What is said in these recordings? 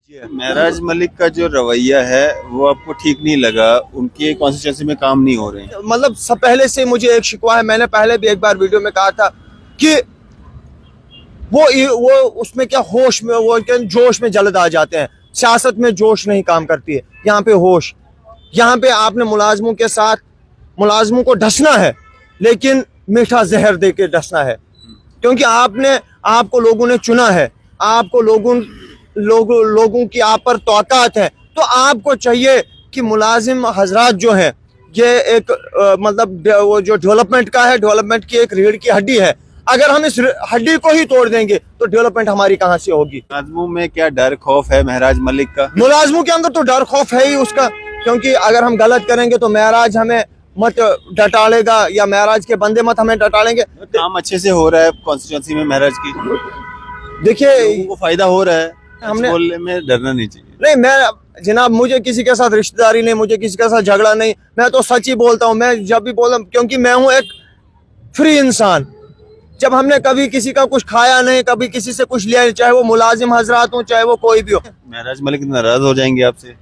महराज मलिक का जो रवैया है वो आपको ठीक नहीं लगा, उनके कॉन्स्टिट्यूंसी में काम नहीं हो रहे हैं। मतलब सब पहले से मुझे एक शिकवा है, मैंने पहले भी एक बार वीडियो में कहा था कि वो उसमें क्या होश में वो क्या जोश में जल्द आ जाते हैं। सियासत में जोश नहीं काम करती है, यहाँ पे होश। यहाँ पे आपने मुलाजमों के साथ मुलाजमों को डसना है, लेकिन मीठा जहर दे के डसना है, क्योंकि आपको लोगों ने चुना है, आपको लोगों की आप पर तौकात है। तो आपको चाहिए कि मुलाजिम हजरात जो हैं, ये एक मतलब वो जो डेवलपमेंट का है, डेवलपमेंट की एक रीढ़ की हड्डी है। अगर हम इस हड्डी को ही तोड़ देंगे तो डेवलपमेंट हमारी कहाँ से होगी। मुलाजमों में क्या डर खौफ है महराज मलिक का? मुलाजमों के अंदर तो डर खौफ है ही उसका, क्योंकि अगर हम गलत करेंगे तो महराज हमें मत डटालेगा या महराज के बंदे मत हमें डटालेंगे। काम अच्छे से हो रहा है कॉन्स्टिट्यूंसी में महराज की, देखिए वो फायदा हो रहा है, हमने बोलने में डरना नहीं चाहिए। नहीं, मैं जनाब मुझे किसी के साथ रिश्तेदारी नहीं, मुझे किसी के साथ झगड़ा नहीं, मैं तो सच ही बोलता हूँ। मैं जब भी बोलता हूँ, क्योंकि मैं हूँ एक फ्री इंसान। जब हमने कभी किसी का कुछ खाया नहीं, कभी किसी से कुछ लिया नहीं, चाहे वो मुलाजिम हजरात हो, चाहे वो कोई भी हो। महराज मलिक नाराज हो जाएंगे आपसे?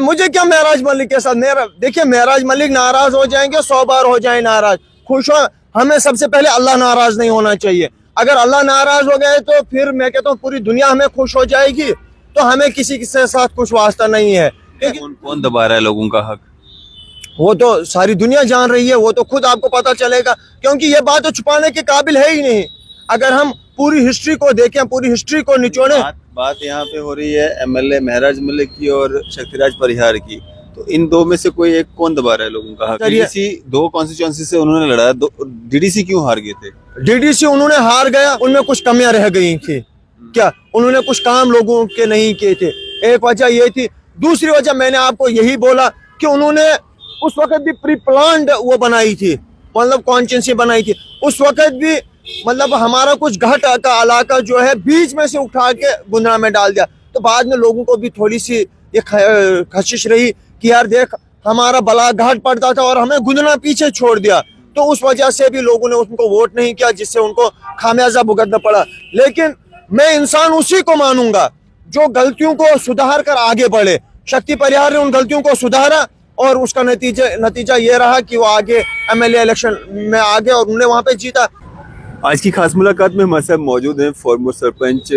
मुझे क्या महराज मलिक के साथ, देखिए महराज मलिक नाराज हो जाएंगे, 100 बार हो जाए नाराज, खुश हो। हमें सबसे पहले अल्लाह नाराज नहीं होना चाहिए। अगर अल्लाह नाराज हो गए तो फिर मैं कहता हूँ पूरी दुनिया हमें खुश हो जाएगी, तो हमें किसी के साथ कुछ वास्ता नहीं है। कौन दबा रहा है लोगों का हक? वो तो सारी दुनिया जान रही है, वो तो खुद आपको पता चलेगा, क्योंकि ये बात तो छुपाने के काबिल है ही नहीं। अगर हम पूरी हिस्ट्री को देखें, पूरी हिस्ट्री को निचोड़े, बात यहाँ पे हो रही है एमएलए महराज मलिक की और शक्तिराज परिहार की, तो इन दो में से कोई एक कौन दबा रहा है लोगों का हक? डीडीसी 2 कॉन्स्टिट्यूंसी से उन्होंने लड़ा, डीडीसी क्यों हार गए थे? डीडीसी उन्होंने हार गया, उनमें कुछ कमियां रह गई थी क्या, उन्होंने कुछ काम लोगों के नहीं किए थे, एक वजह ये थी। दूसरी वजह मैंने आपको यही बोला कि उन्होंने उस वक्त भी प्री प्लान्ड वो बनाई थी, मतलब कॉन्स्टिट्यूंसी बनाई थी। उस वक्त भी मतलब हमारा कुछ घाट का इलाका जो है बीच में से उठा के गुंदरा में डाल दिया। तो बाद में लोगों को भी थोड़ी सी ये खशिश रही कि यार देख, हमारा बला घाट पड़ता था और हमें गुंदरा पीछे छोड़ दिया। तो उस वजह से भी लोगों ने उनको वोट नहीं किया, जिससे उनको खामियाजा भुगतना पड़ा। लेकिन मैं इंसान उसी को मानूंगा जो गलतियों को सुधार कर आगे बढ़े। शक्ति परिहार ने उन गलतियों को सुधारा और उसका नतीजा ये रहा कि वो आगे एमएलए इलेक्शन में आ गए और उन्होंने वहां पे जीता। आज की खास मुलाकात में हमारे साथ मौजूद हैं फॉर्मर सरपंच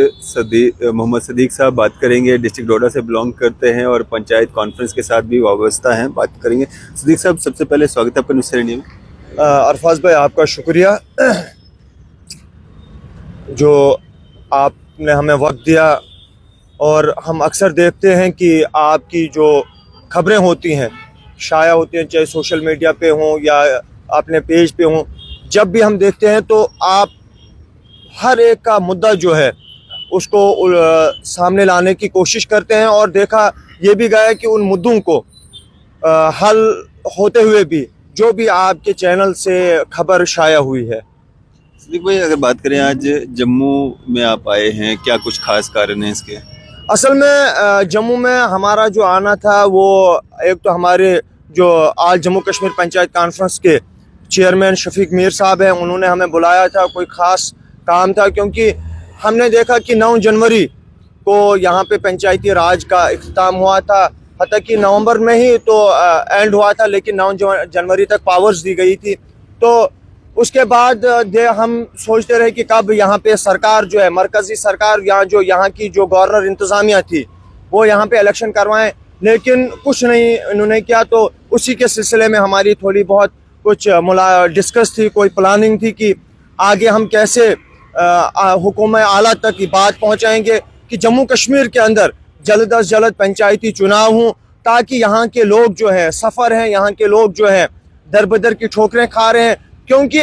मोहम्मद सदीक साहब। बात करेंगे, डिस्ट्रिक्ट डोडा से बिलोंग करते हैं और पंचायत कॉन्फ्रेंस के साथ भी वाबस्ता हैं। बात करेंगे सदीक साहब, सबसे पहले स्वागत है आपका न्यूज़ इंडिया में। अरफाज भाई, आपका शुक्रिया जो आपने हमें वक्त दिया। और हम अक्सर देखते हैं कि आपकी जो खबरें होती हैं, शाया होती हैं, चाहे सोशल मीडिया पे हों या अपने पेज पे हों, जब भी हम देखते हैं तो आप हर एक का मुद्दा जो है उसको सामने लाने की कोशिश करते हैं। और देखा ये भी गया कि उन मुद्दों को हल होते हुए भी जो भी आपके चैनल से खबर शाया हुई है। सदीक भाई, अगर बात करें, आज जम्मू में आप आए हैं, क्या कुछ खास कारण है इसके? असल में जम्मू में हमारा जो आना था वो एक तो हमारे जो आज जम्मू कश्मीर पंचायत कॉन्फ्रेंस के चेयरमैन शफीक मीर साहब हैं, उन्होंने हमें बुलाया था, कोई ख़ास काम था। क्योंकि हमने देखा कि 9 जनवरी को यहाँ पे पंचायती राज का इख्तिताम हुआ था, हत्ता कि नवंबर में ही तो एंड हुआ था, लेकिन 9 जनवरी तक पावर्स दी गई थी। तो उसके बाद हम सोचते रहे कि कब यहाँ पे सरकार जो है, मरकज़ी सरकार, यहाँ की जो गवर्नर इंतज़ामिया थी वो यहाँ पे इलेक्शन करवाएं, लेकिन कुछ नहीं इन्होंने किया। तो उसी के सिलसिले में हमारी थोड़ी बहुत कुछ डिस्कस थी, कोई प्लानिंग थी कि आगे हम कैसे हुकूमत आला तक की बात पहुँचाएँगे कि जम्मू कश्मीर के अंदर जल्द अज जल्द पंचायती चुनाव हों, ताकि यहाँ के लोग जो है सफ़र हैं, यहाँ के लोग जो है दर बदर की ठोकरें खा रहे हैं। क्योंकि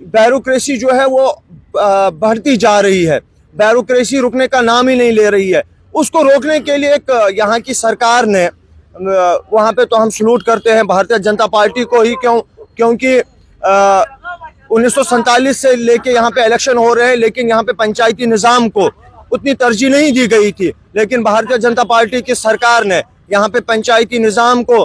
ब्यूरोक्रेसी जो है वो बढ़ती जा रही है, ब्यूरोक्रेसी रुकने का नाम ही नहीं ले रही है। उसको रोकने के लिए एक यहाँ की सरकार ने, वहाँ पे तो हम सलूट करते हैं भारतीय जनता पार्टी को ही, क्योंकि 1947 से लेके यहाँ पे इलेक्शन हो रहे हैं, लेकिन यहाँ पे पंचायती निज़ाम को उतनी तरजीह नहीं दी गई थी। लेकिन भारतीय जनता पार्टी की सरकार ने यहाँ पे पंचायती निज़ाम को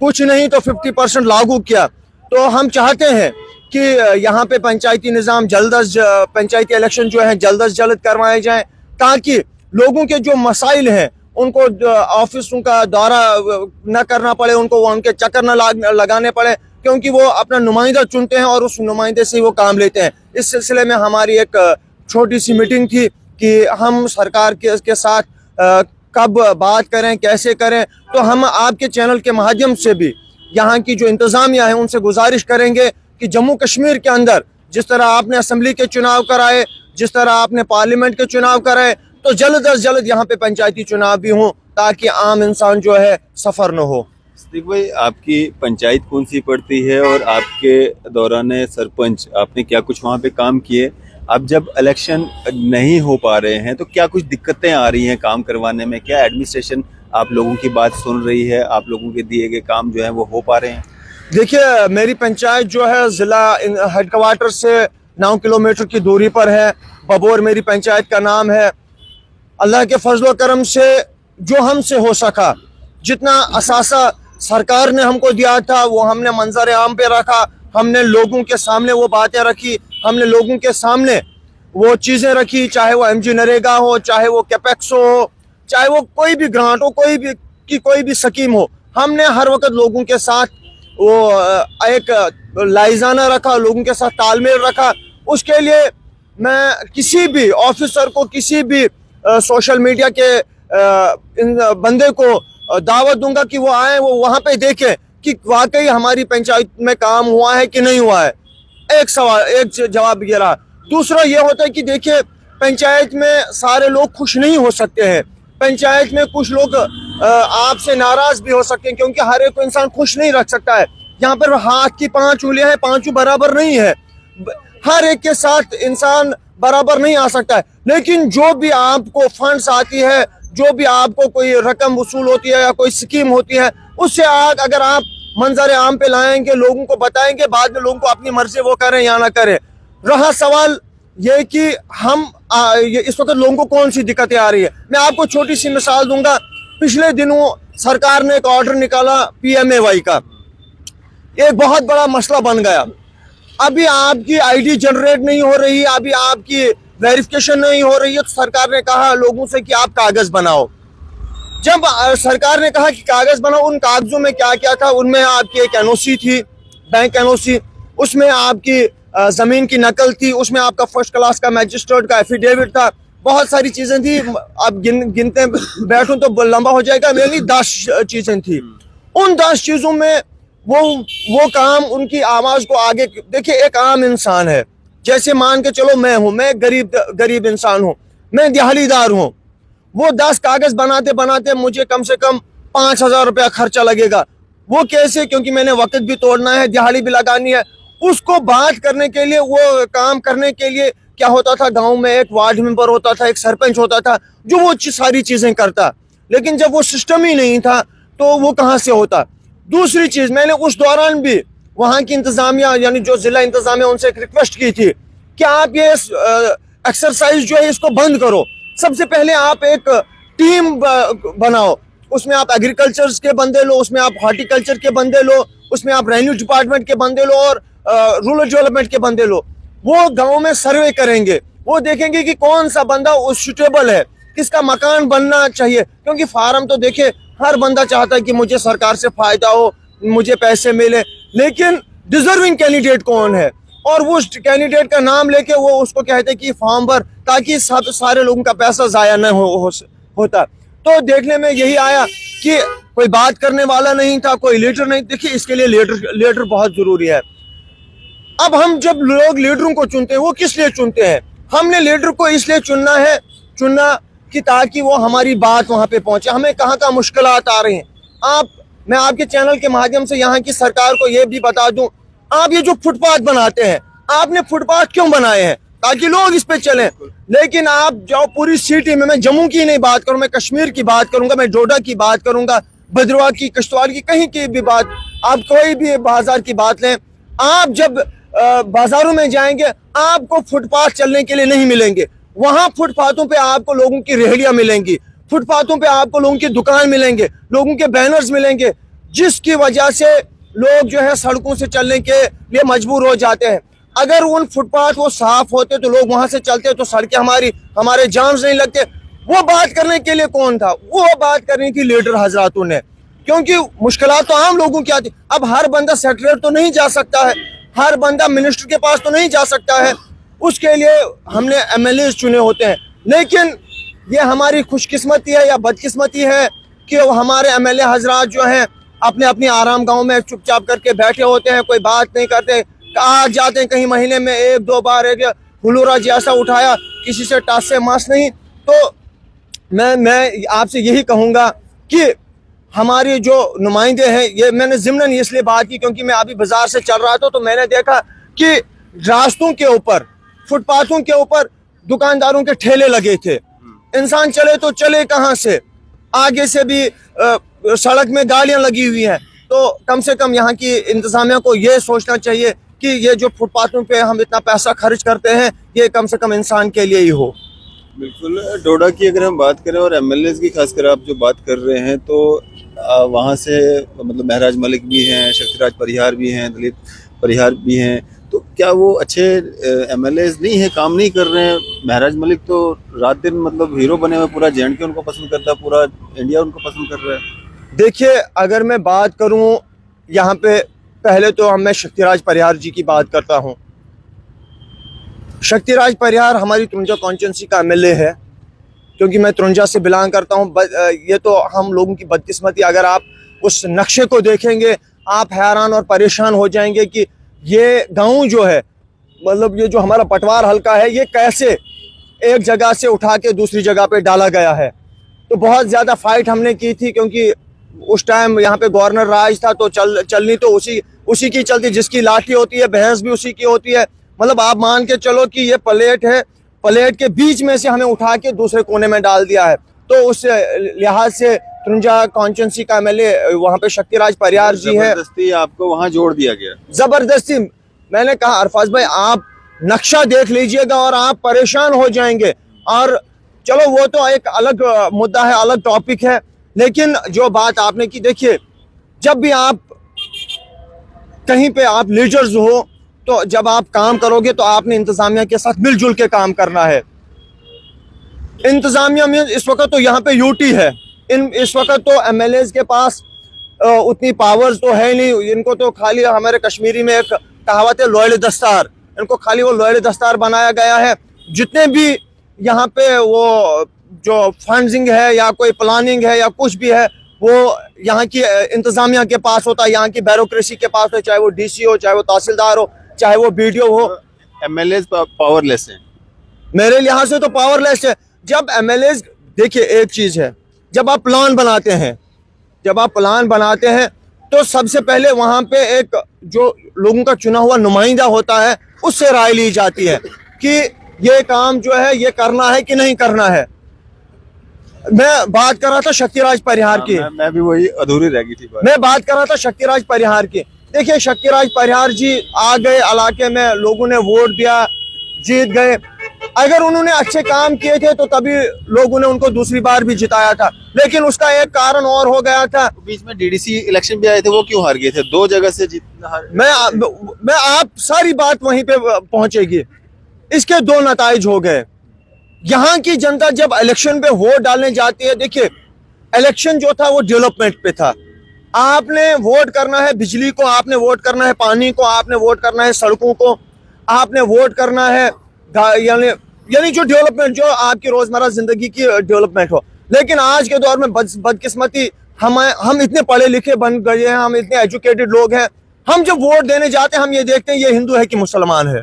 कुछ नहीं तो 50% लागू किया। तो हम चाहते हैं कि यहाँ पे पंचायती निज़ाम पंचायती इलेक्शन जो है जल्द अज जल्द करवाए जाएं, ताकि लोगों के जो मसाइल हैं उनको ऑफिसों का दौरा न करना पड़े, उनको उनके चक्कर न लगाने पड़े, क्योंकि वो अपना नुमाइंदा चुनते हैं और उस नुमाइंदे से ही वो काम लेते हैं। इस सिलसिले में हमारी एक छोटी सी मीटिंग थी कि हम सरकार के साथ कब बात करें, कैसे करें। तो हम आपके चैनल के माध्यम से भी यहाँ की जो इंतज़ामिया है उनसे गुजारिश करेंगे कि जम्मू कश्मीर के अंदर जिस तरह आपने असम्बली के चुनाव कराए, जिस तरह आपने पार्लियामेंट के चुनाव कराए, तो जल्द अज जल्द यहाँ पे पंचायती चुनाव भी हों ताकि आम इंसान जो है सफ़र न हो। सिद्दीक भाई, आपकी पंचायत कौन सी पड़ती है और आपके दौरान सरपंच आपने क्या कुछ वहाँ पे काम किए? अब जब इलेक्शन नहीं हो पा रहे हैं तो क्या कुछ दिक्कतें आ रही हैं काम करवाने में? क्या एडमिनिस्ट्रेशन आप लोगों की बात सुन रही है? आप लोगों के दिए गए काम जो है वो हो पा रहे हैं? देखिए, मेरी पंचायत जो है ज़िला हेडक्वार्टर से 9 किलोमीटर की दूरी पर है। बबोर मेरी पंचायत का नाम है। अल्लाह के फजल व करम से जो हमसे हो सका, जितना असासा सरकार ने हमको दिया था वो हमने मंजर आम पे रखा। हमने लोगों के सामने वो बातें रखी, हमने लोगों के सामने वो चीज़ें रखी, चाहे वो MG नरेगा हो, चाहे वो कैपेक्स हो, चाहे वो कोई भी ग्रांट हो, कोई भी स्कीम हो। हमने हर वक्त लोगों के साथ वो एक लाइजाना रखा, लोगों के साथ तालमेल रखा। उसके लिए मैं किसी भी ऑफिसर को, किसी भी सोशल मीडिया के इन बंदे को दावत दूंगा कि वो आए, वो वहाँ पे देखें कि वाकई हमारी पंचायत में काम हुआ है कि नहीं हुआ है। एक जवाब ये रहा। दूसरा ये होता है कि देखिए, पंचायत में सारे लोग खुश नहीं हो सकते हैं। पंचायत में कुछ लोग आपसे नाराज भी हो सकते हैं, क्योंकि हर एक को इंसान खुश नहीं रख सकता है। यहाँ पर हाथ की 5 उंगलियां हैं, 5 बराबर नहीं है। हर एक के साथ इंसान बराबर नहीं आ सकता है। लेकिन जो भी आपको फंड्स आती है, जो भी आपको कोई रकम वसूल होती है या कोई स्कीम होती है, उससे अगर आप मंजर आम पे लाएंगे, लोगों को बताएंगे, बाद में लोगों को अपनी मर्जी वो करें या ना करें। रहा सवाल ये कि हम इस वक्त लोगों को कौन सी दिक्कतें आ रही है, मैं आपको छोटी सी मिसाल दूंगा। पिछले दिनों सरकार ने एक ऑर्डर निकाला PMAY का, एक बहुत बड़ा मसला बन गया। अभी आपकी ID जनरेट नहीं हो रही, अभी आपकी वेरिफिकेशन नहीं हो रही है, तो सरकार ने कहा लोगों से कि आप कागज बनाओ। जब सरकार ने कहा कि कागज बनाओ, उन कागजों में क्या क्या था? उनमें आपकी एक NOC थी, बैंक NOC, उसमें आपकी जमीन की नकल थी, उसमें आपका फर्स्ट क्लास का मजिस्ट्रेट का एफिडेविट था, बहुत सारी चीजें थी। अब गिनते बैठूं तो लंबा हो जाएगा। मेरी 10 चीजें थी। उन 10 चीजों में वो काम, उनकी आवाज को आगे देखिए। एक आम इंसान है, जैसे मान के चलो मैं गरीब इंसान हूँ, मैं दिहाड़ीदार हूँ। वो 10 कागज बनाते बनाते मुझे कम से कम 5,000 रुपया खर्चा लगेगा। वो कैसे? क्योंकि मैंने वक्त भी तोड़ना है, दिहाड़ी भी लगानी है। उसको बात करने के लिए, वो काम करने के लिए क्या होता था, गांव में एक वार्ड मेंबर होता था, एक सरपंच होता था जो वो सारी चीजें करता। लेकिन जब वो सिस्टम ही नहीं था तो वो कहाँ से होता? दूसरी चीज, मैंने उस दौरान भी वहाँ की इंतजामिया यानी जो जिला इंतजामिया, उनसे एक रिक्वेस्ट की थी कि आप ये एक्सरसाइज जो है इसको बंद करो। सबसे पहले आप एक टीम बनाओ, उसमें आप एग्रीकल्चर के बंदे लो, उसमें आप हॉर्टिकल्चर के बंदे लो, उसमें आप रेवेन्यू डिपार्टमेंट के बंदे लो और रूरल डेवलपमेंट के बंदे लो। वो गांव में सर्वे करेंगे, वो देखेंगे कि कौन सा बंदा सुटेबल है, किसका मकान बनना चाहिए। क्योंकि फार्म तो देखिए हर बंदा चाहता है कि मुझे सरकार से फायदा हो, मुझे पैसे मिले, लेकिन डिजर्विंग कैंडिडेट कौन है? और वो कैंडिडेट का नाम लेके वो उसको कहते हैं कि फॉर्म भर, ताकि सारे लोगों का पैसा जाया न होता। तो देखने में यही आया कि कोई बात करने वाला नहीं था, कोई लीडर नहीं। देखिए, इसके लिए लीडर बहुत जरूरी है। अब हम जब लोग लीडरों को चुनते हैं, वो किस लिए चुनते हैं? हमने लीडर को इसलिए चुनना कि ताकि वो हमारी बात वहां पे पहुंचे। हमें कहाँ मुश्किलात आ रही हैं। मैं आपके चैनल के माध्यम से यहाँ की सरकार को ये भी बता दूं, आप ये जो फुटपाथ बनाते हैं, आपने फुटपाथ क्यों बनाए हैं? ताकि लोग इस पे चलें। लेकिन आप जाओ पूरी सिटी में, मैं जम्मू की नहीं बात करूं, मैं कश्मीर की बात करूंगा, मैं डोडा की बात करूंगा, भद्रवाह की, किश्तवाड़ की, कहीं की भी बात, आप कोई भी बाजार की बात लें, आप जब बाजारों में जाएंगे आपको फुटपाथ चलने के लिए नहीं मिलेंगे। वहां फुटपाथों पे आपको लोगों की रेहड़ियां मिलेंगी, फुटपाथों पे आपको लोगों की दुकान मिलेंगे, लोगों के बैनर्स मिलेंगे, जिसकी वजह से लोग जो है सड़कों से चलने के लिए मजबूर हो जाते हैं। अगर उन फुटपाथ वो साफ होते तो लोग वहां से चलते तो सड़कें हमारे जाम्स नहीं लगते। वो बात करने के लिए कौन था? वो बात करनी थी लीडर हजरातों ने, क्योंकि मुश्किलात तो आम लोगों की आती। अब हर बंदा सेक्रेटरी तो नहीं जा सकता है, हर बंदा मिनिस्टर के पास तो नहीं जा सकता है, उसके लिए हमने MLA चुने होते हैं। लेकिन ये हमारी खुशकिस्मती है या बदकिस्मती है कि हमारे MLA हजरात जो हैं अपने अपनी आराम गांव में चुपचाप करके बैठे होते हैं, कोई बात नहीं करते। आ जाते हैं कहीं महीने में 1-2 बार, एक हुलूरा जैसा उठाया, किसी से टास से मास नहीं। तो मैं आपसे यही कहूँगा कि हमारे जो नुमाइंदे हैं, ये मैंने ज़िम्नन इसलिए बात की क्योंकि मैं अभी बाजार से चल रहा था तो मैंने देखा कि रास्तों के ऊपर, फुटपाथों के ऊपर दुकानदारों के ठेले लगे थे। इंसान चले तो चले कहाँ से, आगे से भी सड़क में गाड़ियाँ लगी हुई हैं। तो कम से कम यहाँ की इंतज़ामिया को ये सोचना चाहिए कि ये जो फुटपाथों पे हम इतना पैसा खर्च करते हैं, ये कम से कम इंसान के लिए ही हो। बिल्कुल। डोडा की अगर हम बात करें और MLAs की खासकर आप जो बात कर रहे हैं, तो वहाँ से मतलब महराज मलिक भी हैं, शक्तिराज परिहार भी हैं, दलित परिहार भी हैं, तो क्या वो अच्छे MLAs नहीं है, काम नहीं कर रहे हैं? महराज मलिक तो रात दिन मतलब हीरो बने हुए, पूरा JNK उनको पसंद करता है, पूरा इंडिया उनको पसंद कर रहा है। देखिए, अगर मैं बात करूं यहाँ पे, पहले तो मैं शक्तिराज परिहार जी की बात करता हूं। शक्तिराज परिहार हमारी तुरंजा कॉन्स्टिट्यूंसी का MLA है, क्योंकि मैं तुरंजा से बिलोंग करता हूं। ये तो हम लोगों की बदकिस्मती, अगर आप उस नक्शे को देखेंगे आप हैरान और परेशान हो जाएंगे कि ये गांव जो है, मतलब ये जो हमारा पटवार हल्का है, ये कैसे एक जगह से उठा के दूसरी जगह पे डाला गया है। तो बहुत ज़्यादा फाइट हमने की थी, क्योंकि उस टाइम यहाँ पे गवर्नर राज था, तो चलनी तो उसी की चलती, जिसकी लाठी होती है बहस भी उसी की होती है। मतलब आप मान के चलो कि ये प्लेट है, प्लेट के बीच में से हमें उठा के दूसरे कोने में डाल दिया है। तो उस लिहाज से तुरंजा कॉन्स्टिट्यूंसी का MLA वहाँ पे शक्तिराज परिहार जी है। जबरदस्ती आपको वहाँ जोड़ दिया गया? जबरदस्ती। मैंने कहा अरफाज भाई, आप नक्शा देख लीजिएगा और आप परेशान हो जाएंगे। और चलो वो तो एक अलग मुद्दा है, अलग टॉपिक है, लेकिन जो बात आपने की, देखिए जब भी आप कहीं पे आप लीडर्स हो, तो जब आप काम करोगे तो आपने इंतजामिया के साथ मिलजुल के काम करना है। इंतजामिया में इस वक्त तो यहाँ पे यूटी है, इस वक्त तो MLAs के पास उतनी पावर्स तो है नहीं। इनको तो खाली, हमारे कश्मीरी में एक कहावत है लोयले दस्तार, इनको खाली वो लोयले दस्तार बनाया गया है। जितने भी यहाँ पे वो जो फंडिंग है या कोई प्लानिंग है या कुछ भी है, वो यहाँ की इंतजामिया के पास होता है, यहाँ की ब्यूरोक्रेसी के पास हो, चाहे वो DC हो, चाहे वो तहसीलदार हो, चाहे वो BDO हो। MLAs पावरलेस हैं मेरे लिहाज से तो पावरलेस है। जब MLAs, देखिए एक चीज है, जब आप प्लान बनाते हैं तो सबसे पहले वहां पे एक जो लोगों का चुना हुआ नुमाइंदा होता है, उससे राय ली जाती है कि ये काम जो है ये करना है कि नहीं करना है। मैं बात कर रहा था शक्तिराज परिहार की, मैं भी वही अधूरी रह गई थी बात। मैं बात कर रहा था शक्तिराज परिहार की। देखिए, शक्तिराज परिहार जी आ गए इलाके में, लोगों ने वोट दिया, जीत गए। अगर उन्होंने अच्छे काम किए थे तो तभी लोगों ने उनको दूसरी बार भी जिताया था, लेकिन उसका एक कारण और हो गया था। बीच में DDC इलेक्शन भी आए थे, वो क्यों हार गए थे? 2 जगह से मैं आप सारी बात वहीं पे पहुंचेगी। इसके 2 नताइज हो गए। यहाँ की जनता जब इलेक्शन पे वोट डालने जाती है, देखिए इलेक्शन जो था वो डेवलपमेंट पे था। आपने वोट करना है बिजली को, आपने वोट करना है पानी को, आपने वोट करना है सड़कों को, आपने वोट करना है यानी जो डेवलपमेंट, जो आपकी रोजमर्रा जिंदगी की डेवलपमेंट हो। लेकिन आज के दौर में बदकिस्मती, हम इतने पढ़े लिखे बन गए हैं, हम इतने एजुकेटेड लोग हैं, हम जब वोट देने जाते हैं हम ये देखते हैं ये हिंदू है कि मुसलमान है।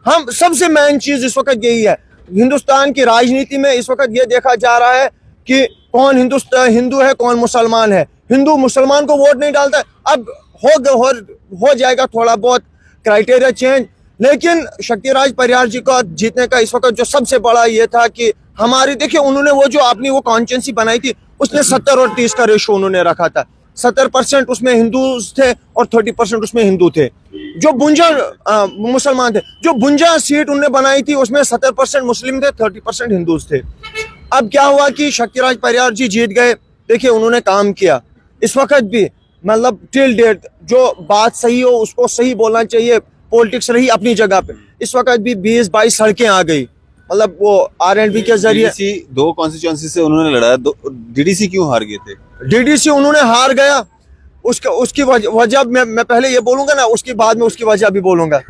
हम सबसे मेन चीज इस वक्त यही है। हिंदुस्तान की राजनीति में इस वक्त ये देखा जा रहा है कि कौन हिंदू है, कौन मुसलमान है। हिंदू मुसलमान को वोट नहीं डालता है। अब हो जाएगा थोड़ा बहुत क्राइटेरिया चेंज, लेकिन शक्तिराज परिहार जी को जीतने का इस वक्त जो सबसे बड़ा ये था कि हमारी, देखिए उन्होंने वो जो अपनी वो कॉन्स्टिट्यूंसी बनाई थी, उसने 70 और 30 का रेशो उन्होंने रखा था। 70% उसमें हिंदूज थे और 30% उसमें हिंदू थे, जो बुंजा मुसलमान थे। जो बुंजा सीट उन्होंने बनाई थी उसमें 70% मुस्लिम थे, 30% हिंदूज थे। अब क्या हुआ कि शक्तिराज परिहार जी जीत गए। देखिए उन्होंने काम किया। इस वक्त भी मतलब टिल डेट जो बात सही हो उसको सही बोलना चाहिए। पॉलिटिक्स रही अपनी जगह पे। इस वक्त भी 20-22 सड़कें आ गई, मतलब वो RNP के जरिए। डीडीसी 2 कॉन्स्टिट्यूएंसी से उन्होंने लड़ा, डीडीसी क्यों हार गए थे? DDC उन्होंने हार गया, उसकी वजह मैं पहले ये बोलूंगा ना, उसके बाद में उसकी वजह भी बोलूंगा।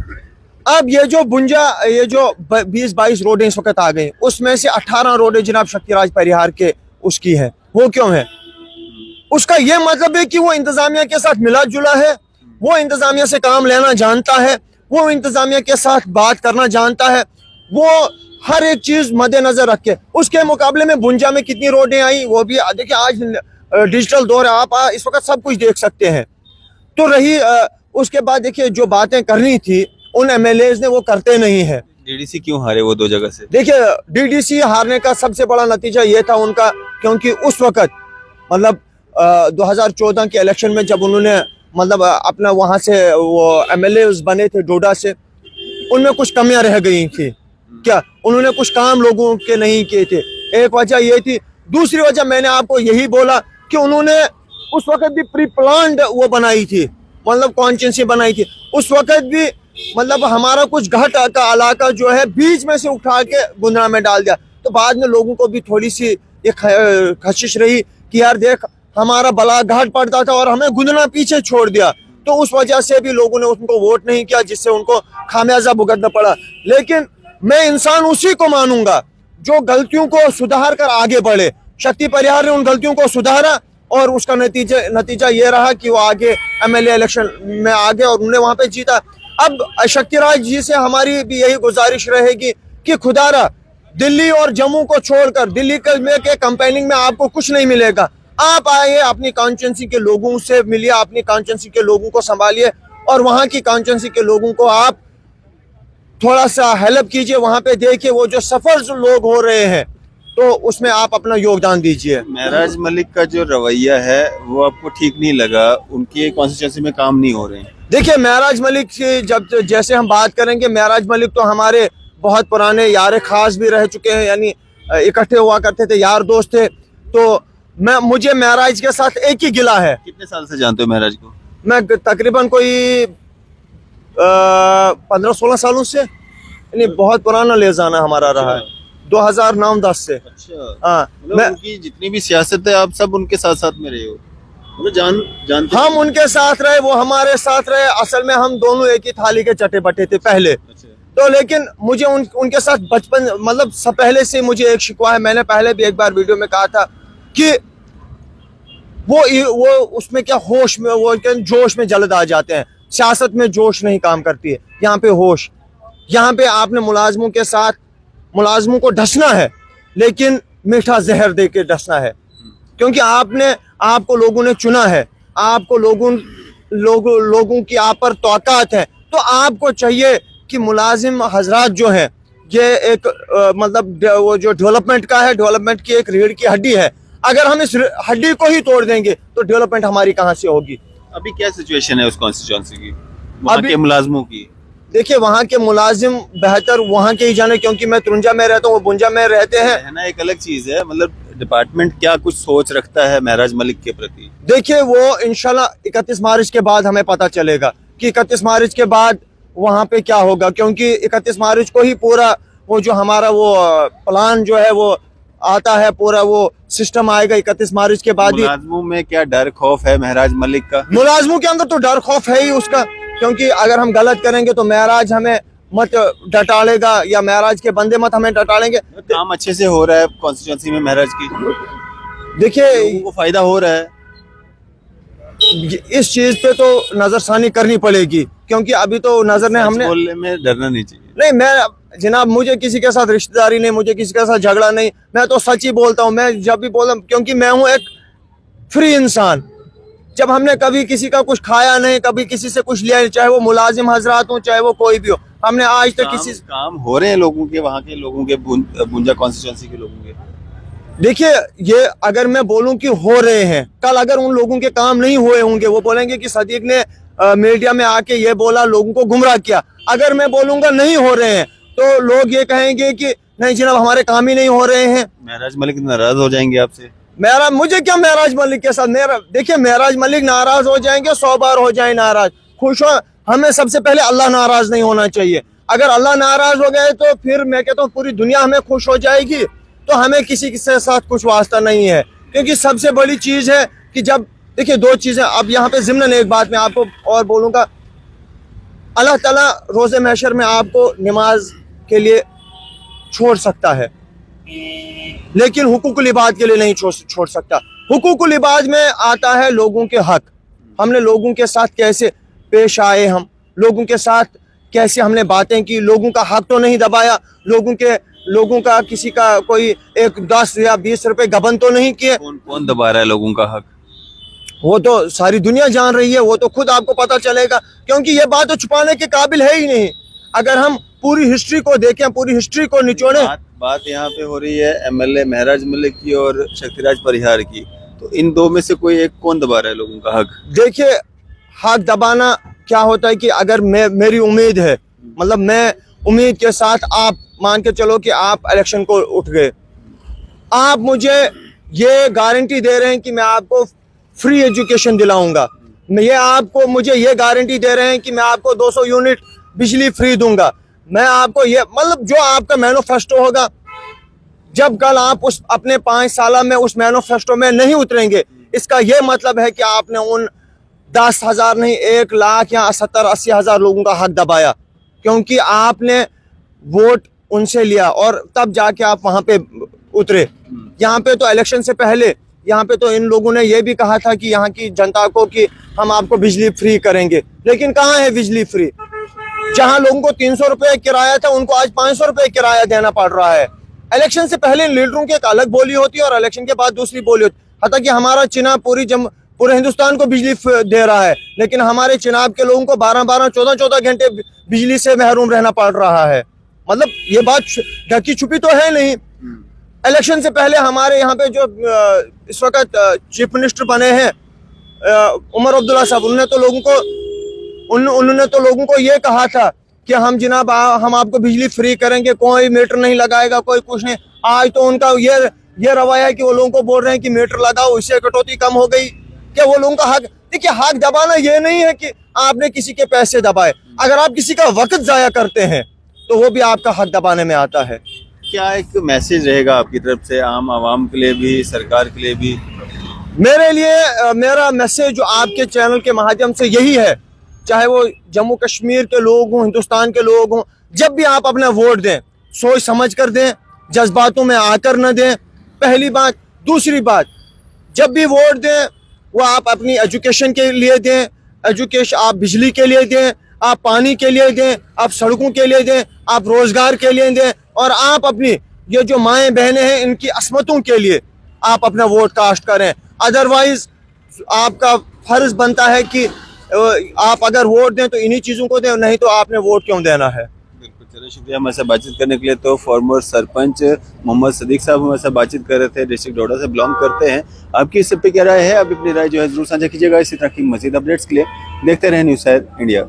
अब ये जो 20-22 रोडें इस वक्त आ गई, उसमें से 18 रोडें जनाब शक्तिराज परिहार के उसकी है। वो क्यों है? उसका ये मतलब है कि वो इंतजामिया के साथ मिला जुला है, वो इंतजामिया से काम लेना जानता है, वो इंतजामिया के साथ बात करना जानता है, वो हर एक चीज मद्देनजर रख के। उसके मुकाबले में बुंजा में कितनी रोडें आई, वो भी देखिए, आज डिजिटल दौर है, आप इस वक्त सब कुछ देख सकते हैं। तो रही उसके बाद देखिए, जो बातें करनी थी उन MLAs ने वो करते नहीं है। डीडीसी क्यों हारे वो 2 जगह से? देखिए, DDC हारने का सबसे बड़ा नतीजा ये था उनका, क्योंकि उस वक्त मतलब 2014 के इलेक्शन में जब उन्होंने मतलब अपना वहां से वो MLAs बने थे डोडा से, उनमें कुछ कमियां रह गई थी। क्या उन्होंने कुछ काम लोगों के नहीं किए थे, एक वजह ये थी। दूसरी वजह मैंने आपको यही बोला कि उन्होंने उस वक्त भी प्री प्लान्ड वो बनाई थी, मतलब कॉन्स्टिट्यूंसी बनाई थी। उस वक्त भी मतलब हमारा कुछ घाट का इलाका जो है बीच में से उठा के गुंदरा में डाल दिया। तो बाद में लोगों को भी थोड़ी सी ये खशिश रही कि यार देख, हमारा बलाघाट पड़ता था और हमें गुंदरा पीछे छोड़ दिया। तो उस वजह से भी लोगों ने उनको वोट नहीं किया, जिससे उनको खामियाजा भुगतना पड़ा। लेकिन मैं इंसान उसी को मानूंगा जो गलतियों को सुधार कर आगे बढ़े। शक्ति परिहार ने उन गलतियों को सुधारा और उसका नतीजा ये रहा कि वो आगे MLA इलेक्शन में आ गए और उन्होंने वहां पे जीता। अब शक्तिराज जी से हमारी भी यही गुजारिश रहेगी कि खुदारा दिल्ली और जम्मू को छोड़कर, दिल्ली के कंपेनिंग में आपको कुछ नहीं मिलेगा। आप आइए, अपनी कॉन्स्टिट्यूंसी के लोगों से मिलिए, अपनी कॉन्स्टिट्यूंसी के लोगों को संभालिए और वहां की कॉन्स्टिट्यूंसी के लोगों को आप थोड़ा सा हेल्प कीजिए। वहां पे देखिए वो जो सफर लोग हो रहे हैं, तो उसमें आप अपना योगदान दीजिए। महराज मलिक का जो रवैया है वो आपको ठीक नहीं लगा? उनके कॉन्स्टिट्यूंसी में काम नहीं हो रहे हैं? देखिए, महराज मलिक से जब जैसे हम बात करेंगे, महराज मलिक तो हमारे बहुत पुराने यार खास भी रह चुके हैं, यानी इकट्ठे हुआ करते थे, यार दोस्त थे। तो मुझे महराज के साथ एक ही गिला है। कितने साल से जानते हो महराज को? मैं तकरीबन कोई 15-16 सालों से, यानी बहुत पुराना ले जाना हमारा रहा है, 2009-10 से। अच्छा, हाँ, मतलब उनकी जितनी भी सियासत है आप सब उनके साथ साथ में रहे हो, मतलब जानते हम उनके साथ रहे, वो हमारे साथ रहे। असल में हम दोनों एक ही थाली के चटे बटे थे पहले। अच्छा। तो लेकिन मुझे उनके साथ बचपन मतलब सब पहले से मुझे एक शिकवा है। मैंने पहले भी एक बार वीडियो में कहा था कि वो उसमें क्या होश में, वो क्या जोश में जल्द आ जाते हैं। सियासत में जोश नहीं काम करती है, यहाँ पे होश। यहाँ पे आपने मुलाजमों के साथ मुलाजमों को डसना है, लेकिन मीठा जहर दे के डसना है, क्योंकि आपको लोगों ने चुना है, आपको लोगों की आप पर तौकात है। तो आपको चाहिए कि मुलाजिम हजरात जो हैं, ये एक मतलब वो जो डेवलपमेंट का है, डेवलपमेंट की एक रीढ़ की हड्डी है। अगर हम इस हड्डी को ही तोड़ देंगे तो डेवलपमेंट हमारी कहाँ से होगी? अभी क्या सिचुएशन है उस कॉन्स्टिट्यूंसी की, वहाँ के मुलाजमों की? देखिए, वहाँ के मुलाजिम बेहतर वहाँ के ही जाने, क्योंकि मैं तुरंजा में रहता हूँ, वो बुंजा में रहते हैं। रहना एक अलग चीज है, मतलब डिपार्टमेंट क्या कुछ सोच रखता है महराज मलिक के प्रति? देखिए, वो इंशाल्लाह 31 मार्च के बाद हमें पता चलेगा कि 31 मार्च के बाद वहाँ पे क्या होगा, क्योंकि 31 मार्च को ही पूरा वो जो हमारा वो प्लान जो है वो आता है, पूरा वो सिस्टम आएगा 31 मार्च के बाद ही। मुलाजमों में क्या डर खौफ है महराज मलिक का? मुलाजमों के अंदर तो डर खौफ है ही उसका, क्योंकि अगर हम गलत करेंगे तो महराज हमें मत डटालेगा या महराज के बंदे मत हमें डटालेंगे। काम अच्छे से हो रहा है कॉन्स्टिट्यूंसी में महराज की? देखिए, लोगों को फायदा हो रहा है? इस चीज पे तो नजरसानी करनी पड़ेगी, क्योंकि अभी तो नजर ने हमने बोलने में डरना नहीं चाहिए। नहीं, मैं जनाब, मुझे किसी के साथ रिश्तेदारी नहीं, मुझे किसी के साथ झगड़ा नहीं, मैं तो सच ही बोलता हूँ। मैं जब भी बोलता हूँ, क्योंकि मैं हूँ एक फ्री इंसान। जब हमने कभी किसी का कुछ खाया नहीं, कभी किसी से कुछ लिया नहीं, चाहे वो मुलाजिम हजरात हो, चाहे वो कोई भी हो, हमने आज तक किसी काम हो रहे हैं लोगों के, वहाँ के लोगों के, बुंजा कॉन्स्टिट्यूंसी के लोगों के। देखिए, ये अगर मैं बोलूं कि हो रहे हैं, कल अगर उन लोगों के काम नहीं हुए होंगे, वो बोलेंगे कि सदीक ने मीडिया में आके ये बोला, लोगों को गुमराह किया। अगर मैं बोलूंगा नहीं हो रहे हैं, तो लोग ये कहेंगे कि नहीं जनाब, हमारे काम ही नहीं हो रहे हैं। महराज मलिक नाराज हो जाएंगे आपसे? मुझे क्या महराज मलिक के साथ, देखिए, महराज मलिक नाराज हो जाएंगे, 100 बार हो जाए नाराज, खुश हो। हमें सबसे पहले अल्लाह नाराज नहीं होना चाहिए। अगर अल्लाह नाराज हो गए तो फिर मैं कहता हूँ पूरी दुनिया हमें खुश हो जाएगी, तो हमें किसी के साथ कुछ वास्ता नहीं है। क्योंकि सबसे बड़ी चीज़ है कि जब देखिए दो चीज़ें, अब यहाँ पे ज़िम्नन एक बात मैं आपको और बोलूँगा, अल्लाह ताला रोज़े महशर में आपको नमाज के लिए छोड़ सकता है, लेकिन हुकूकुल इबाद के लिए नहीं छोड़ सकता। हुकूकुल इबाद में आता है लोगों के हक, हमने लोगों के साथ कैसे पेश आए, हम लोगों के साथ कैसे हमने बातें की, लोगों का हक तो नहीं दबाया, लोगों का किसी का कोई एक 10 या 20 रुपए गबन तो नहीं किए। कौन दबा रहा है लोगों का हक? वो तो सारी दुनिया जान रही है, वो तो खुद आपको पता चलेगा, क्योंकि ये बात तो छुपाने के काबिल है ही नहीं। अगर हम पूरी हिस्ट्री को देखें, पूरी हिस्ट्री को निचोड़ें, बात यहाँ पे हो रही है MLA महराज मलिक की और शक्तिराज परिहार की, तो इन दो में से कोई एक कौन दबा रहा है लोगों का हक? देखिए हक दबाना क्या होता है कि अगर मेरी उम्मीद है, मतलब मैं उम्मीद के साथ, आप मान के चलो कि आप इलेक्शन को उठ गए, आप मुझे ये गारंटी दे रहे हैं कि मैं आपको फ्री एजुकेशन दिलाऊंगा, मुझे ये गारंटी दे रहे हैं कि मैं आपको 200 यूनिट बिजली फ्री दूंगा, मैं आपको ये, मतलब जो आपका मैनिफेस्टो होगा, जब कल आप उस अपने 5 साल में उस मैनिफेस्टो में नहीं उतरेंगे, इसका ये मतलब है कि आपने उन 10,000 नहीं 1 लाख या 70-80 हज़ार लोगों का हक दबाया, क्योंकि आपने वोट उनसे लिया और तब जाके आप वहां पे उतरे। यहाँ पे तो इलेक्शन से पहले यहाँ पे तो इन लोगों ने ये भी कहा था कि यहाँ की जनता को कि हम आपको बिजली फ्री करेंगे, लेकिन कहाँ है बिजली फ्री? जहाँ लोगों को 300 रुपये किराया था, उनको आज 500 रुपये किराया देना पड़ रहा है। इलेक्शन से पहले लीडरों की एक अलग बोली होती है और इलेक्शन के बाद दूसरी बोली होती है। हता कि हमारा चिनाब पूरे हिंदुस्तान को बिजली दे रहा है, लेकिन हमारे चिनाब के लोगों को 12-12, 14-14 घंटे बिजली से महरूम रहना पड़ रहा है। मतलब ये बात ढकी छुपी तो है नहीं। इलेक्शन से पहले हमारे यहाँ पे जो इस वक्त चीफ मिनिस्टर बने हैं उमर अब्दुल्ला साहब, उन्होंने तो लोगों को ये कहा था कि हम जनाब हम आपको बिजली फ्री करेंगे, कोई मीटर नहीं लगाएगा, कोई कुछ नहीं। आज तो उनका ये रवैया है कि वो लोगों को बोल रहे हैं कि मीटर लगाओ, इससे कटौती कम हो गई। क्या वो लोगों का हक? देखिए हक दबाना ये नहीं है कि आपने किसी के पैसे दबाए, अगर आप किसी का वक्त जाया करते हैं तो वो भी आपका हक दबाने में आता है। क्या एक मैसेज रहेगा आपकी तरफ से आम आवाम के लिए भी, सरकार के लिए भी? मेरे लिए मेरा मैसेज जो आपके चैनल के माध्यम से यही है, चाहे वो जम्मू कश्मीर के लोग हों, हिंदुस्तान के लोग हों, जब भी आप अपना वोट दें सोच समझ कर दें, जज्बातों में आकर न दें, पहली बात। दूसरी बात, जब भी वोट दें वो आप अपनी एजुकेशन के लिए दें, आप बिजली के लिए दें, आप पानी के लिए दें, आप सड़कों के लिए दें, आप रोजगार के लिए दें, और आप अपनी ये जो माएँ बहनें हैं इनकी असमतों के लिए आप अपना वोट कास्ट करें। अदरवाइज आपका फर्ज बनता है कि आप अगर वोट दें तो इन्हीं चीज़ों को दें, नहीं तो आपने वोट क्यों देना है। बिल्कुल, चलो शुक्रिया हमारे साथ बातचीत करने के लिए। तो फॉर्मर सरपंच मोहम्मद सदीक साहब हमारे साथ बातचीत कर रहे थे, डिस्ट्रिक्ट डोडा से बिलोंग करते हैं। आपकी इस पे क्या राय है? आप अपनी राय जो है जरूर साझा कीजिएगा। इसी तरह की मज़ीद अपडेट्स के लिए देखते रहें न्यूज़ इंडिया।